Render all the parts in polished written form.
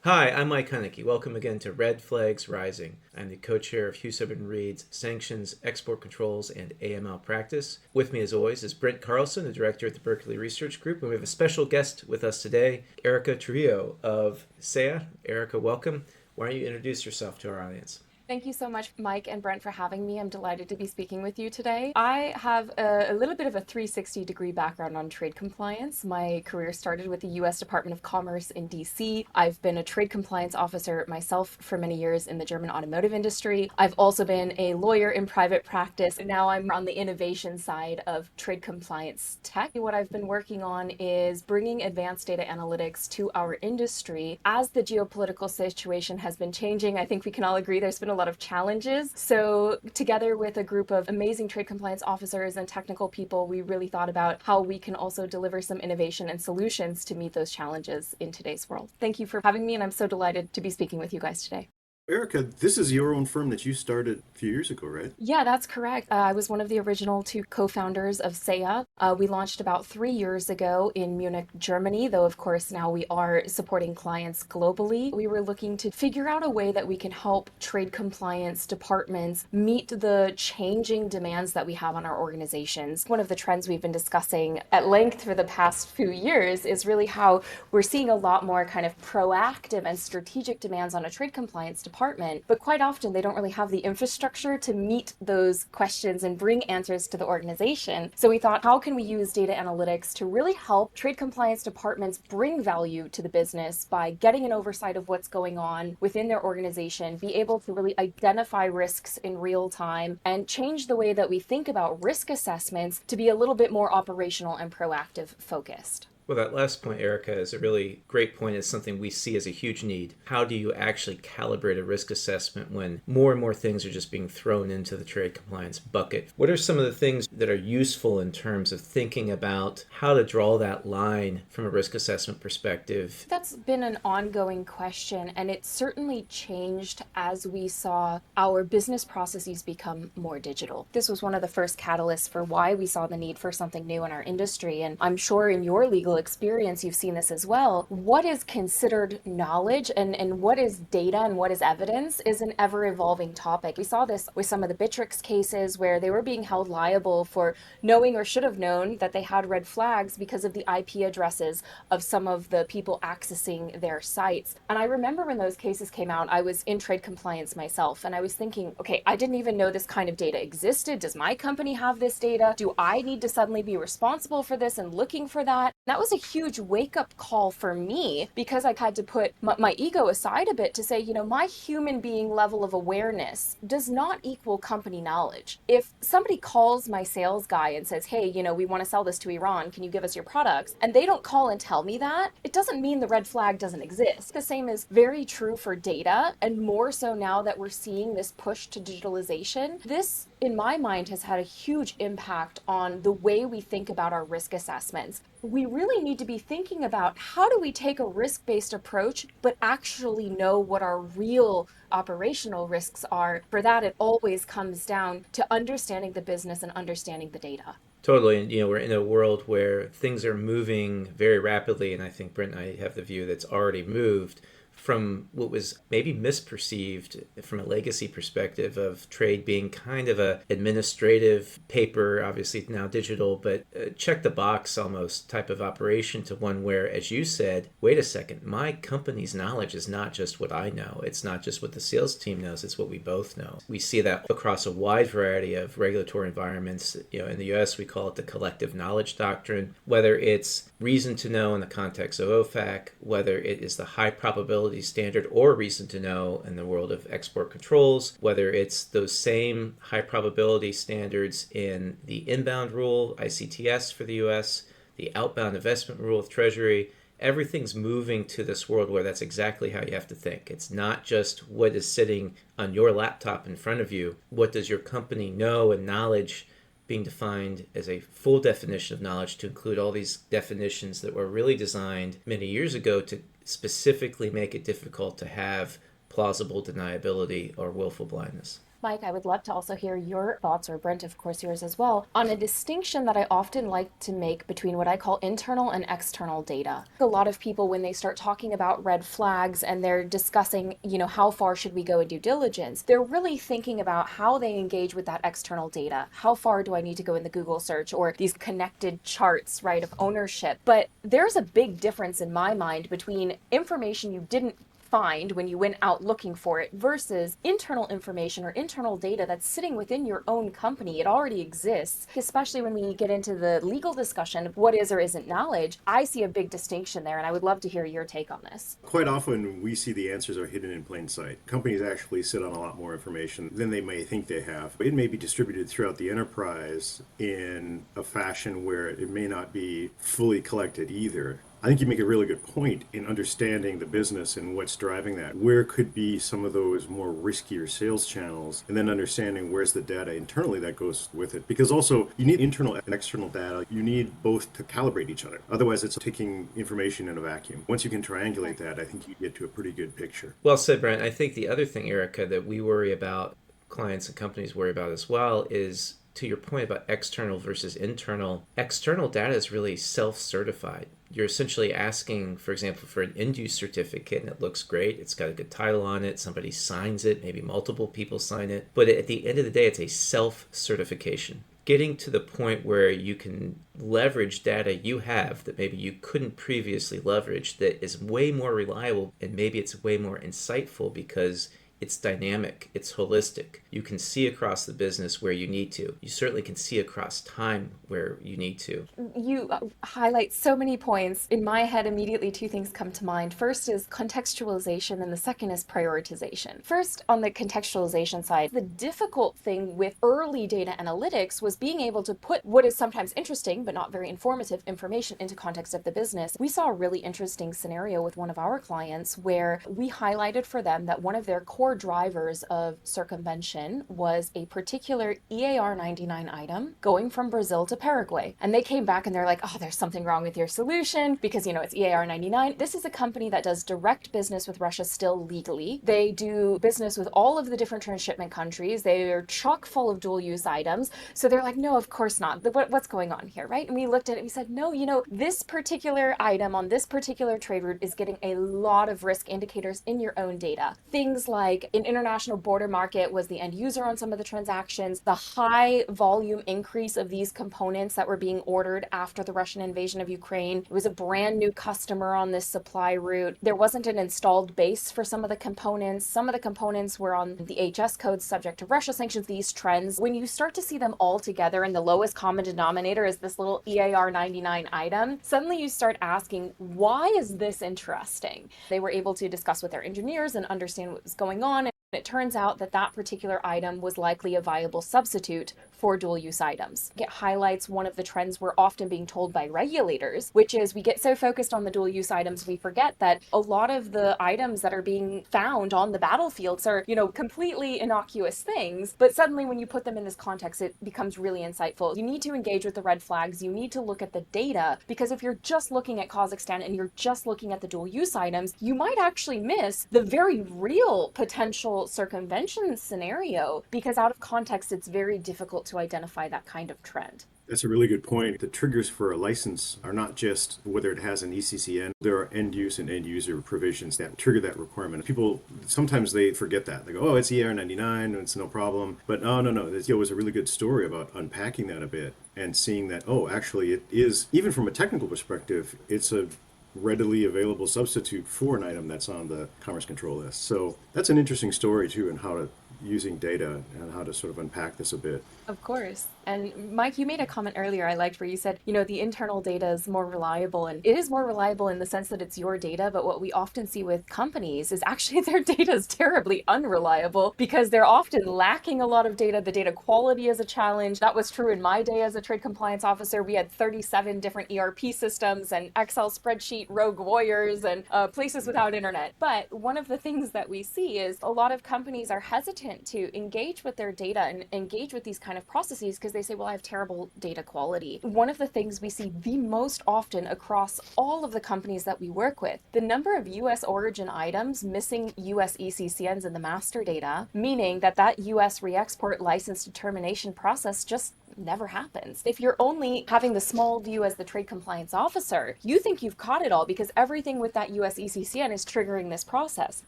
Hi, I'm Mike Hunnicky. Welcome again to Red Flags Rising. I'm the co-chair of Hugh Reed's Sanctions, Export Controls, and AML Practice. With me, as always, is Brent Carlson, the director at the Berkeley Research Group, and we have a special guest with us today, Erika Trujillo of SEIA. Erika, welcome. Why don't you introduce yourself to our audience? Thank you so much, Mike and Brent, for having me. I'm delighted to be speaking with you today. I have a little bit of a 360-degree background on trade compliance. My career started with the U.S. Department of Commerce in D.C. I've been a trade compliance officer myself for many years in the German automotive industry. I've also been a lawyer in private practice, and now I'm on the innovation side of trade compliance tech. What I've been working on is bringing advanced data analytics to our industry. As the geopolitical situation has been changing, I think we can all agree there's been a lot of challenges. So together with a group of amazing trade compliance officers and technical people, we really thought about how we can also deliver some innovation and solutions to meet those challenges in today's world. Thank you for having me, and I'm so delighted to be speaking with you guys today. Erika, this is your own firm that you started a few years ago, right? Yeah, that's correct. I was one of the original two co-founders of SEIA. We launched about 3 years ago in Munich, Germany, though of course now we are supporting clients globally. We were looking to figure out a way that we can help trade compliance departments meet the changing demands that we have on our organizations. One of the trends we've been discussing at length for the past few years is really how we're seeing a lot more kind of proactive and strategic demands on a trade compliance department, but quite often they don't really have the infrastructure to meet those questions and bring answers to the organization. So we thought, how can we use data analytics to really help trade compliance departments bring value to the business by getting an oversight of what's going on within their organization, be able to really identify risks in real time, and change the way that we think about risk assessments to be a little bit more operational and proactive focused. Well, that last point, Erica, is a really great point. It's something we see as a huge need. How do you actually calibrate a risk assessment when more and more things are just being thrown into the trade compliance bucket? What are some of the things that are useful in terms of thinking about how to draw that line from a risk assessment perspective? That's been an ongoing question, and it certainly changed as we saw our business processes become more digital. This was one of the first catalysts for why we saw the need for something new in our industry, and I'm sure in your legal experience you've seen this as well. What is considered knowledge and what is data and what is evidence is an ever-evolving topic. We saw this with some of the Bittrex cases where they were being held liable for knowing or should have known that they had red flags because of the IP addresses of some of the people accessing their sites. And I remember when those cases came out, I was in trade compliance myself, and I was thinking, okay, I didn't even know this kind of data existed. Does my company have this data? Do I need to suddenly be responsible for this and looking for that? That was a huge wake-up call for me because I had to put my ego aside a bit to say, my human being level of awareness does not equal company knowledge. If somebody calls my sales guy and says, hey, we want to sell this to Iran, can you give us your products? And they don't call and tell me that, it doesn't mean the red flag doesn't exist. The same is very true for data, and more so now that we're seeing this push to digitalization. This, in my mind, has had a huge impact on the way we think about our risk assessments. We really need to be thinking about how do we take a risk-based approach, but actually know what our real operational risks are. For that, it always comes down to understanding the business and understanding the data. Totally. And, we're in a world where things are moving very rapidly. And I think Brent and I have the view that's already moved from what was maybe misperceived from a legacy perspective of trade being kind of a administrative paper, obviously now digital, but check the box almost type of operation, to one where, as you said, wait a second, my company's knowledge is not just what I know. It's not just what the sales team knows. It's what we both know. We see that across a wide variety of regulatory environments. In the US, we call it the collective knowledge doctrine, whether it's reason to know in the context of OFAC, whether it is the high probability standard or reason to know in the world of export controls, whether it's those same high probability standards in the inbound rule, ICTS for the US, the outbound investment rule of Treasury. Everything's moving to this world where that's exactly how you have to think. It's not just what is sitting on your laptop in front of you. What does your company know? And knowledge being defined as a full definition of knowledge to include all these definitions that were really designed many years ago to specifically make it difficult to have plausible deniability or willful blindness. Mike, I would love to also hear your thoughts, or Brent, of course, yours as well, on a distinction that I often like to make between what I call internal and external data. A lot of people, when they start talking about red flags and they're discussing, how far should we go in due diligence, they're really thinking about how they engage with that external data. How far do I need to go in the Google search or these connected charts, right, of ownership? But there's a big difference in my mind between information you didn't find when you went out looking for it versus internal information or internal data that's sitting within your own company. It already exists, especially when we get into the legal discussion of what is or isn't knowledge. I see a big distinction there, and I would love to hear your take on this. Quite often, we see the answers are hidden in plain sight. Companies actually sit on a lot more information than they may think they have. It may be distributed throughout the enterprise in a fashion where it may not be fully collected either. I think you make a really good point in understanding the business and what's driving that. Where could be some of those more riskier sales channels, and then understanding where's the data internally that goes with it. Because also, you need internal and external data. You need both to calibrate each other. Otherwise, it's taking information in a vacuum. Once you can triangulate that, I think you get to a pretty good picture. Well said, Brent. I think the other thing, Erika, that we worry about, clients and companies worry about as well, is to your point about external versus internal. External data is really self-certified. You're essentially asking, for example, for an end-use certificate, and it looks great. It's got a good title on it. Somebody signs it. Maybe multiple people sign it. But at the end of the day, it's a self-certification. Getting to the point where you can leverage data you have that maybe you couldn't previously leverage, that is way more reliable, and maybe it's way more insightful because it's dynamic, it's holistic. You can see across the business where you need to. You certainly can see across time where you need to. You highlight so many points. In my head, immediately two things come to mind. First is contextualization, and the second is prioritization. First, on the contextualization side, the difficult thing with early data analytics was being able to put what is sometimes interesting but not very informative information into context of the business. We saw a really interesting scenario with one of our clients where we highlighted for them that one of their core drivers of circumvention was a particular EAR 99 item going from Brazil to Paraguay. And they came back and they're like, oh, there's something wrong with your solution because, it's EAR 99. This is a company that does direct business with Russia still legally. They do business with all of the different transshipment countries. They're chock full of dual use items. So they're like, no, of course not. What's going on here, right? And we looked at it and we said, no, this particular item on this particular trade route is getting a lot of risk indicators in your own data. Things like an international border market was the end user on some of the transactions, the high volume increase of these components that were being ordered after the Russian invasion of Ukraine. It was a brand new customer on this supply route. There wasn't an installed base for some of the components. Some of the components were on the HS codes subject to Russia sanctions. These trends, when you start to see them all together and the lowest common denominator is this little EAR 99 item, suddenly you start asking, why is this interesting? They were able to discuss with their engineers and understand what was going on. It turns out that that particular item was likely a viable substitute for dual-use items. It highlights one of the trends we're often being told by regulators, which is we get so focused on the dual-use items, we forget that a lot of the items that are being found on the battlefields are, completely innocuous things, but suddenly when you put them in this context, it becomes really insightful. You need to engage with the red flags. You need to look at the data, because if you're just looking at Kazakhstan and you're just looking at the dual-use items, you might actually miss the very real potential circumvention scenario, because out of context, it's very difficult to identify that kind of trend. That's a really good point. The triggers for a license are not just whether it has an ECCN. There are end use and end user provisions that trigger that requirement. People, sometimes they forget that. They go, oh, it's ER99, it's no problem. But no. It was a really good story about unpacking that a bit and seeing that, oh, actually it is, even from a technical perspective, it's a readily available substitute for an item that's on the Commerce Control List. So that's an interesting story too, and how to using data and how to sort of unpack this a bit. Of course. And Mike, you made a comment earlier I liked where you said, the internal data is more reliable, and it is more reliable in the sense that it's your data. But what we often see with companies is actually their data is terribly unreliable because they're often lacking a lot of data. The data quality is a challenge. That was true in my day as a trade compliance officer. We had 37 different ERP systems and Excel spreadsheet rogue warriors and places without internet. But one of the things that we see is a lot of companies are hesitant hesitant to engage with their data and engage with these kind of processes because they say, well, I have terrible data quality. One of the things we see the most often across all of the companies that we work with, the number of US origin items missing US ECCNs in the master data, meaning that US re-export license determination process just never happens. If you're only having the small view as the trade compliance officer, you think you've caught it all because everything with that US ECCN is triggering this process.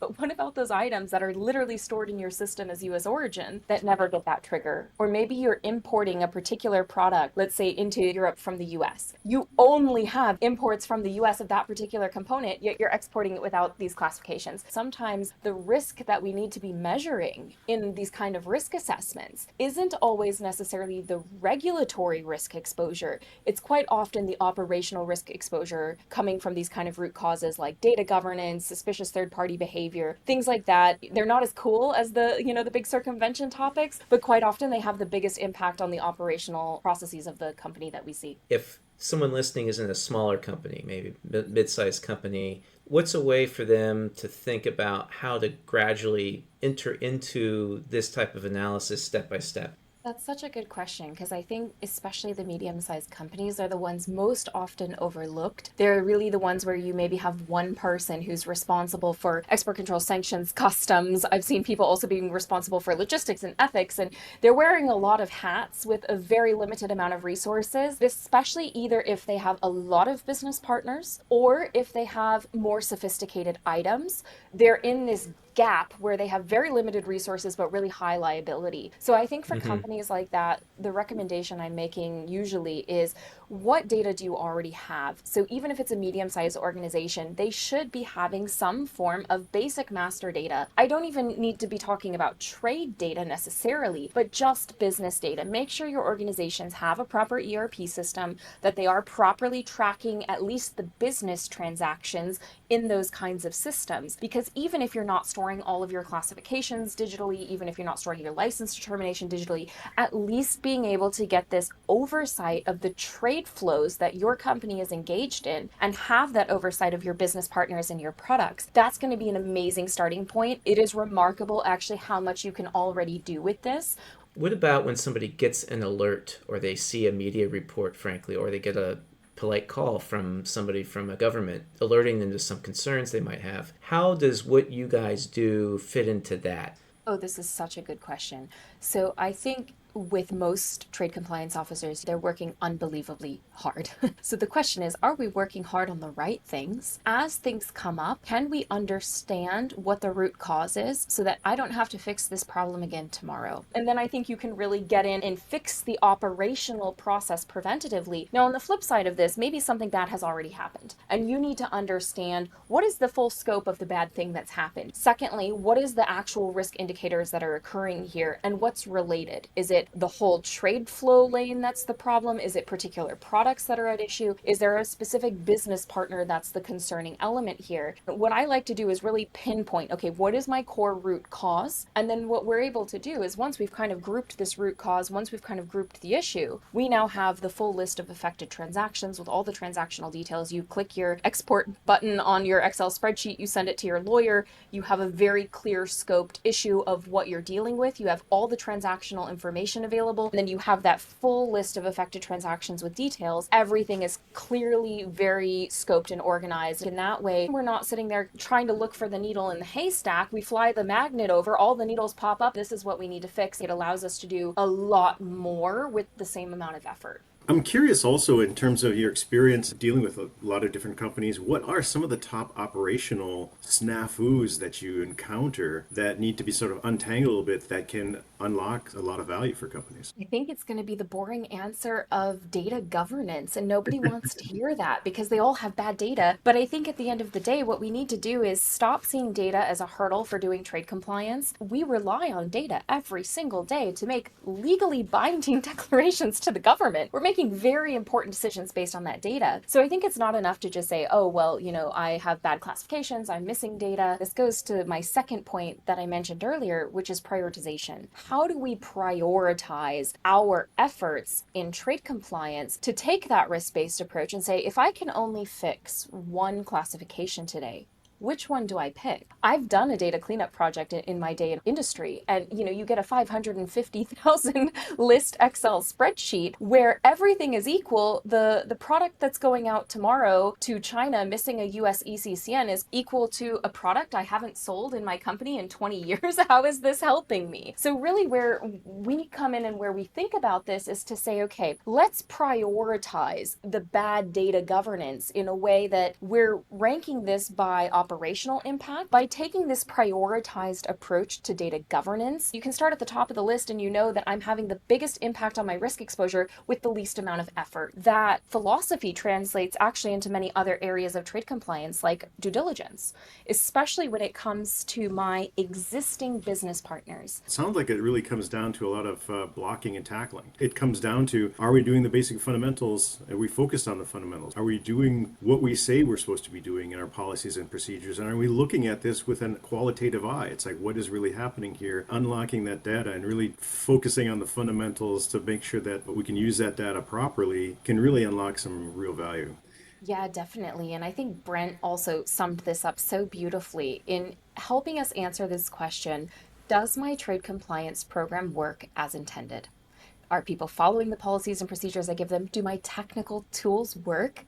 But what about those items that are literally stored in your system as US origin that never get that trigger? Or maybe you're importing a particular product, let's say into Europe from the US. You only have imports from the US of that particular component, yet you're exporting it without these classifications. Sometimes the risk that we need to be measuring in these kind of risk assessments isn't always necessarily the regulatory risk exposure. It's quite often the operational risk exposure coming from these kind of root causes like data governance, suspicious third-party behavior, things like that. They're not as cool as the big circumvention topics, but quite often they have the biggest impact on the operational processes of the company that we see. If someone listening is in a smaller company, maybe mid-sized company, what's a way for them to think about how to gradually enter into this type of analysis step by step? That's such a good question because I think especially the medium-sized companies are the ones most often overlooked. They're really the ones where you maybe have one person who's responsible for export control, sanctions, customs. I've seen people also being responsible for logistics and ethics, and they're wearing a lot of hats with a very limited amount of resources, especially either if they have a lot of business partners or if they have more sophisticated items. They're in this gap where they have very limited resources but really high liability. So I think for companies like that, the recommendation I'm making usually is, what data do you already have? So even if it's a medium-sized organization, they should be having some form of basic master data. I don't even need to be talking about trade data necessarily, but just business data. Make sure your organizations have a proper ERP system, that they are properly tracking at least the business transactions in those kinds of systems. Because even if you're not storing all of your classifications digitally, even if you're not storing your license determination digitally, at least being able to get this oversight of the trade flows that your company is engaged in and have that oversight of your business partners and your products, that's going to be an amazing starting point. It is remarkable actually how much you can already do with this. What about when somebody gets an alert or they see a media report, frankly, or they get a polite call from somebody from a government alerting them to some concerns they might have? How does what you guys do fit into that? Oh, this is such a good question. So I think with most trade compliance officers, they're working unbelievably hard. So the question is, are we working hard on the right things? As things come up, can we understand what the root cause is so that I don't have to fix this problem again tomorrow? And then I think you can really get in and fix the operational process preventatively. Now, on the flip side of this, maybe something bad has already happened, and you need to understand what is the full scope of the bad thing that's happened. Secondly, what is the actual risk indicators that are occurring here, and what's related? Is it the whole trade flow lane that's the problem? Is it particular products that are at issue? Is there a specific business partner that's the concerning element here? What I like to do is really pinpoint, okay, what is my core root cause? And then what we're able to do is, once we've kind of grouped this root cause, once we've kind of grouped the issue, we now have the full list of affected transactions with all the transactional details. You click your export button on your Excel spreadsheet, you send it to your lawyer, you have a very clear scoped issue of what you're dealing with. You have all the transactional information available, and then you have that full list of affected transactions with details. Everything is clearly very scoped and organized. In that way, we're not sitting there trying to look for the needle in the haystack. We fly the magnet over, all the needles pop up. This is what we need to fix. It allows us to do a lot more with the same amount of effort. I'm curious also, in terms of your experience dealing with a lot of different companies, what are some of the top operational snafus that you encounter that need to be sort of untangled a little bit that can unlock a lot of value for companies? I think it's going to be the boring answer of data governance, and nobody wants to hear that because they all have bad data. But I think at the end of the day, what we need to do is stop seeing data as a hurdle for doing trade compliance. We rely on data every single day to make legally binding declarations to the government. We're making very important decisions based on that data. So I think it's not enough to just say, oh, well, I have bad classifications, I'm missing data. This goes to my second point that I mentioned earlier, which is prioritization. How do we prioritize our efforts in trade compliance to take that risk-based approach and say, if I can only fix one classification today, which one do I pick? I've done a data cleanup project in my day in industry, and you get a 550,000 list Excel spreadsheet where everything is equal. The product that's going out tomorrow to China missing a US ECCN is equal to a product I haven't sold in my company in 20 years. How is this helping me? So really where we come in and where we think about this is to say, okay, let's prioritize the bad data governance in a way that we're ranking this by operational impact. By taking this prioritized approach to data governance, you can start at the top of the list and you know that I'm having the biggest impact on my risk exposure with the least amount of effort. That philosophy translates actually into many other areas of trade compliance, like due diligence, especially when it comes to my existing business partners. It sounds like it really comes down to a lot of blocking and tackling. It comes down to, are we doing the basic fundamentals? Are we focused on the fundamentals? Are we doing what we say we're supposed to be doing in our policies and procedures? And are we looking at this with a qualitative eye? It's like, what is really happening here? Unlocking that data and really focusing on the fundamentals to make sure that we can use that data properly can really unlock some real value. Yeah, definitely. And I think Brent also summed this up so beautifully in helping us answer this question. Does my trade compliance program work as intended? Are people following the policies and procedures I give them? Do my technical tools work?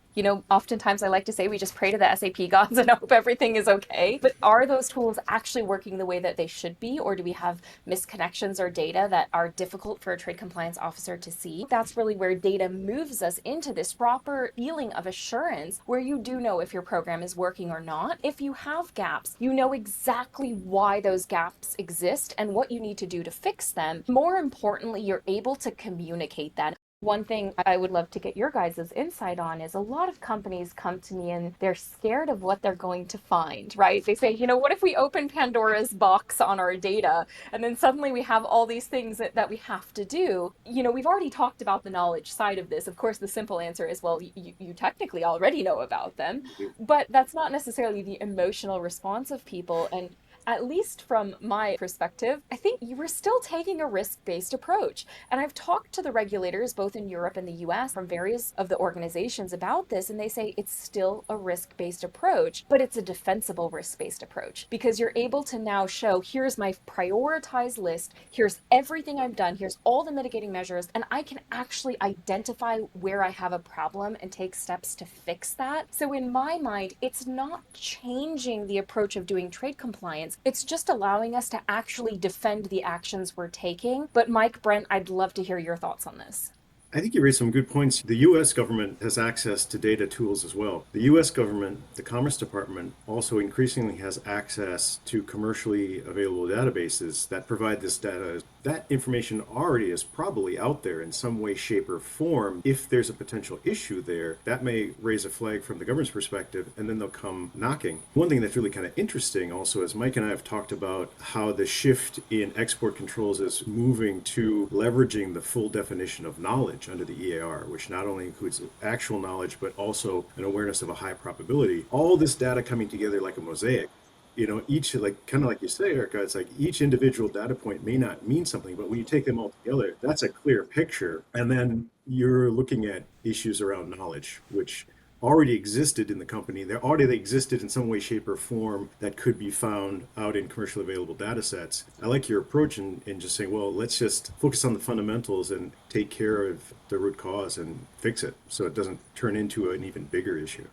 Oftentimes I like to say we just pray to the SAP gods and hope everything is okay. But are those tools actually working the way that they should be? Or do we have misconnections or data that are difficult for a trade compliance officer to see? That's really where data moves us into this proper feeling of assurance where you do know if your program is working or not. If you have gaps, you know exactly why those gaps exist and what you need to do to fix them. More importantly, you're able to communicate that. One thing I would love to get your guys' insight on is a lot of companies come to me and they're scared of what they're going to find, right? They say, what if we open Pandora's box on our data and then suddenly we have all these things that we have to do? We've already talked about the knowledge side of this. Of course, the simple answer is, well, you technically already know about them, but that's not necessarily the emotional response of people. And at least from my perspective, I think you were still taking a risk-based approach. And I've talked to the regulators, both in Europe and the US, from various of the organizations about this, and they say it's still a risk-based approach, but it's a defensible risk-based approach because you're able to now show, here's my prioritized list, here's everything I've done, here's all the mitigating measures, and I can actually identify where I have a problem and take steps to fix that. So in my mind, it's not changing the approach of doing trade compliance. It's just allowing us to actually defend the actions we're taking. But Mike, Brent, I'd love to hear your thoughts on this. I think you raised some good points. The U.S. government has access to data tools as well. The U.S. government, the Commerce Department, also increasingly has access to commercially available databases that provide this data. That information already is probably out there in some way, shape, or form. If there's a potential issue there, that may raise a flag from the government's perspective, and then they'll come knocking. One thing that's really kind of interesting also is Mike and I have talked about how the shift in export controls is moving to leveraging the full definition of knowledge under the EAR, which not only includes actual knowledge, but also an awareness of a high probability. All this data coming together like a mosaic. Each, kind of like you say, Erica, it's like each individual data point may not mean something, but when you take them all together, that's a clear picture. And then you're looking at issues around knowledge, which already existed in the company. They existed in some way, shape, or form that could be found out in commercially available data sets. I like your approach in just saying, well, let's just focus on the fundamentals and take care of the root cause and fix it so it doesn't turn into an even bigger issue.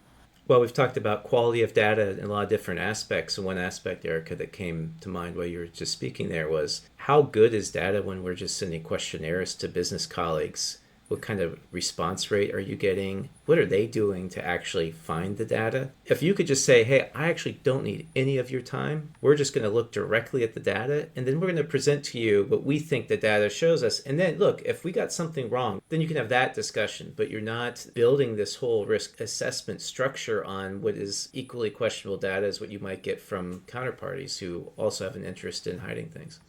Well, we've talked about quality of data in a lot of different aspects. And one aspect, Erica, that came to mind while you were just speaking there was how good is data when we're just sending questionnaires to business colleagues? What kind of response rate are you getting? What are they doing to actually find the data? If you could just say, hey, I actually don't need any of your time. We're just going to look directly at the data, and then we're going to present to you what we think the data shows us. And then, look, if we got something wrong, then you can have that discussion. But you're not building this whole risk assessment structure on what is equally questionable data as what you might get from counterparties who also have an interest in hiding things.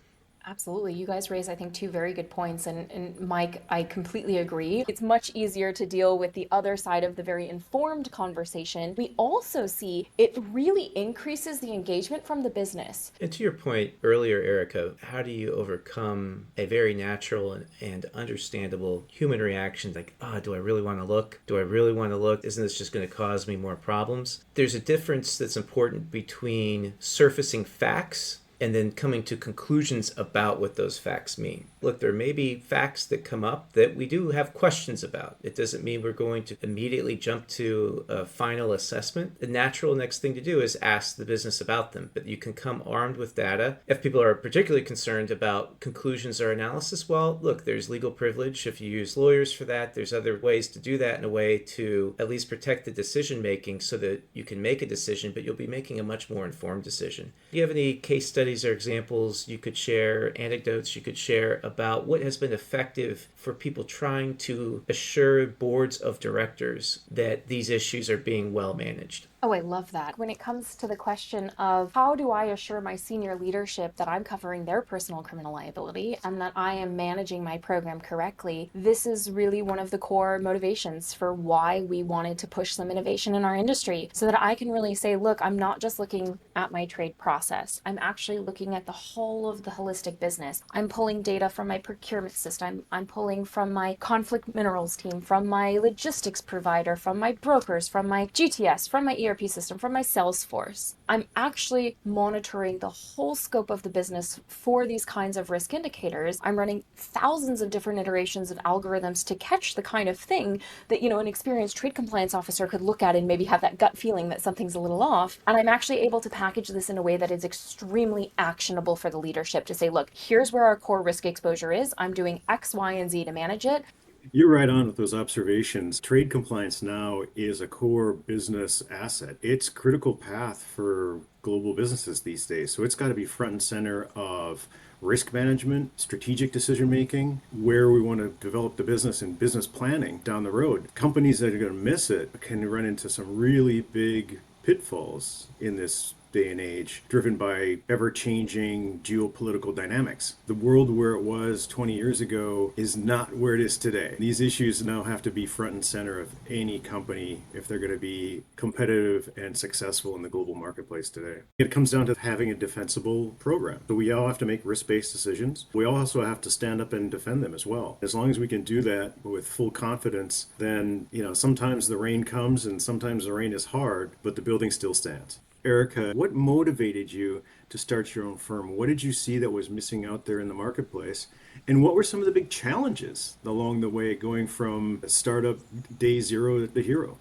Absolutely. You guys raise, I think, two very good points. And Mike, I completely agree. It's much easier to deal with the other side of the very informed conversation. We also see it really increases the engagement from the business. And to your point earlier, Erica, how do you overcome a very natural and understandable human reaction like, do I really want to look? Do I really want to look? Isn't this just going to cause me more problems? There's a difference that's important between surfacing facts and then coming to conclusions about what those facts mean. Look, there may be facts that come up that we do have questions about. It doesn't mean we're going to immediately jump to a final assessment. The natural next thing to do is ask the business about them, but you can come armed with data. If people are particularly concerned about conclusions or analysis, well, look, there's legal privilege. If you use lawyers for that, there's other ways to do that in a way to at least protect the decision making so that you can make a decision, but you'll be making a much more informed decision. Do you have any case studies or examples you could share, anecdotes you could share about what has been effective for people trying to assure boards of directors that these issues are being well managed? Oh, I love that. When it comes to the question of how do I assure my senior leadership that I'm covering their personal criminal liability and that I am managing my program correctly, this is really one of the core motivations for why we wanted to push some innovation in our industry so that I can really say, look, I'm not just looking at my trade process. I'm actually looking at the whole of the holistic business. I'm pulling data from my procurement system. I'm pulling from my conflict minerals team, from my logistics provider, from my brokers, from my GTS, from my ERP system, from my Salesforce. I'm actually monitoring the whole scope of the business for these kinds of risk indicators. I'm running thousands of different iterations of algorithms to catch the kind of thing that, an experienced trade compliance officer could look at and maybe have that gut feeling that something's a little off. And I'm actually able to package this in a way that is extremely actionable for the leadership to say, look, here's where our core risk exposure is. I'm doing X, Y, and Z to manage it. You're right on with those observations. Trade compliance now is a core business asset. It's critical path for global businesses these days. So it's got to be front and center of risk management, strategic decision making, where we want to develop the business and business planning down the road. Companies that are going to miss it can run into some really big pitfalls in this day and age, driven by ever-changing geopolitical dynamics. The world where it was 20 years ago is not where it is today. These issues now have to be front and center of any company if they're going to be competitive and successful in the global marketplace today. It comes down to having a defensible program. So we all have to make risk-based decisions. We also have to stand up and defend them as well. As long as we can do that with full confidence, then, sometimes the rain comes and sometimes the rain is hard, but the building still stands. Erika, what motivated you to start your own firm? What did you see that was missing out there in the marketplace? And what were some of the big challenges along the way going from startup day zero to hero?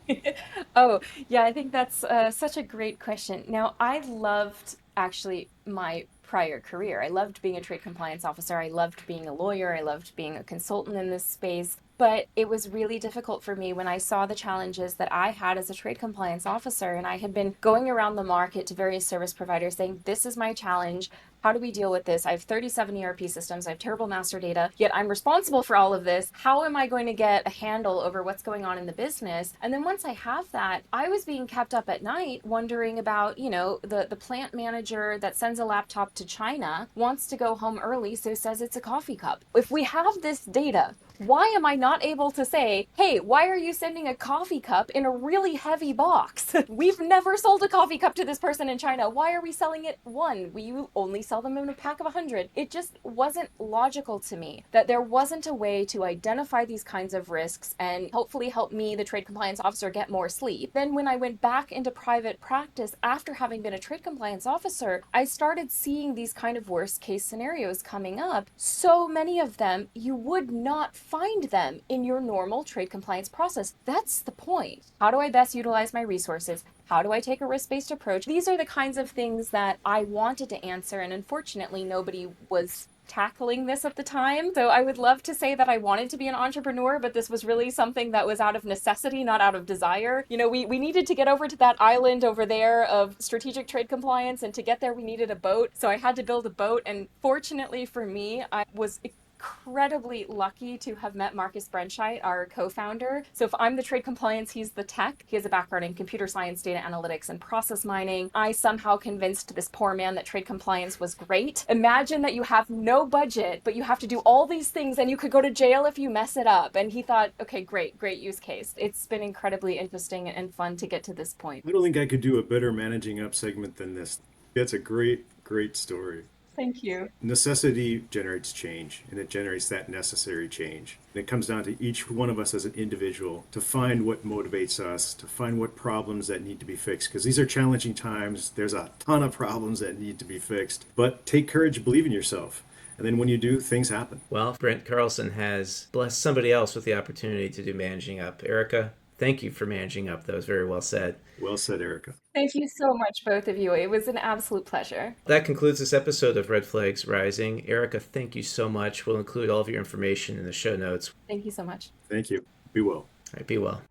Oh, yeah, I think that's such a great question. Now, I loved actually my prior career. I loved being a trade compliance officer. I loved being a lawyer. I loved being a consultant in this space. But it was really difficult for me when I saw the challenges that I had as a trade compliance officer. And I had been going around the market to various service providers saying, this is my challenge. How do we deal with this? I have 37 ERP systems. I have terrible master data, yet I'm responsible for all of this. How am I going to get a handle over what's going on in the business? And then once I have that, I was being kept up at night wondering about, the plant manager that sends a laptop to China wants to go home early, so says it's a coffee cup. If we have this data, why am I not able to say, hey, why are you sending a coffee cup in a really heavy box? We've never sold a coffee cup to this person in China. Why are we selling it one? We only sell them in a pack of 100. It just wasn't logical to me that there wasn't a way to identify these kinds of risks and hopefully help me, the trade compliance officer, get more sleep. Then when I went back into private practice after having been a trade compliance officer, I started seeing these kind of worst case scenarios coming up. So many of them, you would not find them in your normal trade compliance process. That's the point. How do I best utilize my resources? How do I take a risk-based approach? These are the kinds of things that I wanted to answer, and unfortunately, nobody was tackling this at the time. So I would love to say that I wanted to be an entrepreneur, but this was really something that was out of necessity, not out of desire. We needed to get over to that island over there of strategic trade compliance, and to get there, we needed a boat. So I had to build a boat, and fortunately for me, I was incredibly lucky to have met Marcus Brenscheit, our co-founder. So if I'm the trade compliance, he's the tech. He has a background in computer science, data analytics, and process mining. I somehow convinced this poor man that trade compliance was great. Imagine that you have no budget, but you have to do all these things and you could go to jail if you mess it up. And he thought, okay, great use case. It's been incredibly interesting and fun to get to this point. I don't think I could do a better managing up segment than this. That's a great story. Thank you. Necessity generates change, and it generates that necessary change. And it comes down to each one of us as an individual to find what motivates us, to find what problems that need to be fixed, because these are challenging times. There's a ton of problems that need to be fixed. But take courage, believe in yourself. And then when you do, things happen. Well, Brent Carlson has blessed somebody else with the opportunity to do Managing Up. Erika, thank you for managing up. That was very well said. Well said, Erika. Thank you so much, both of you. It was an absolute pleasure. That concludes this episode of Red Flags Rising. Erika, thank you so much. We'll include all of your information in the show notes. Thank you so much. Thank you. Be well. All right, be well.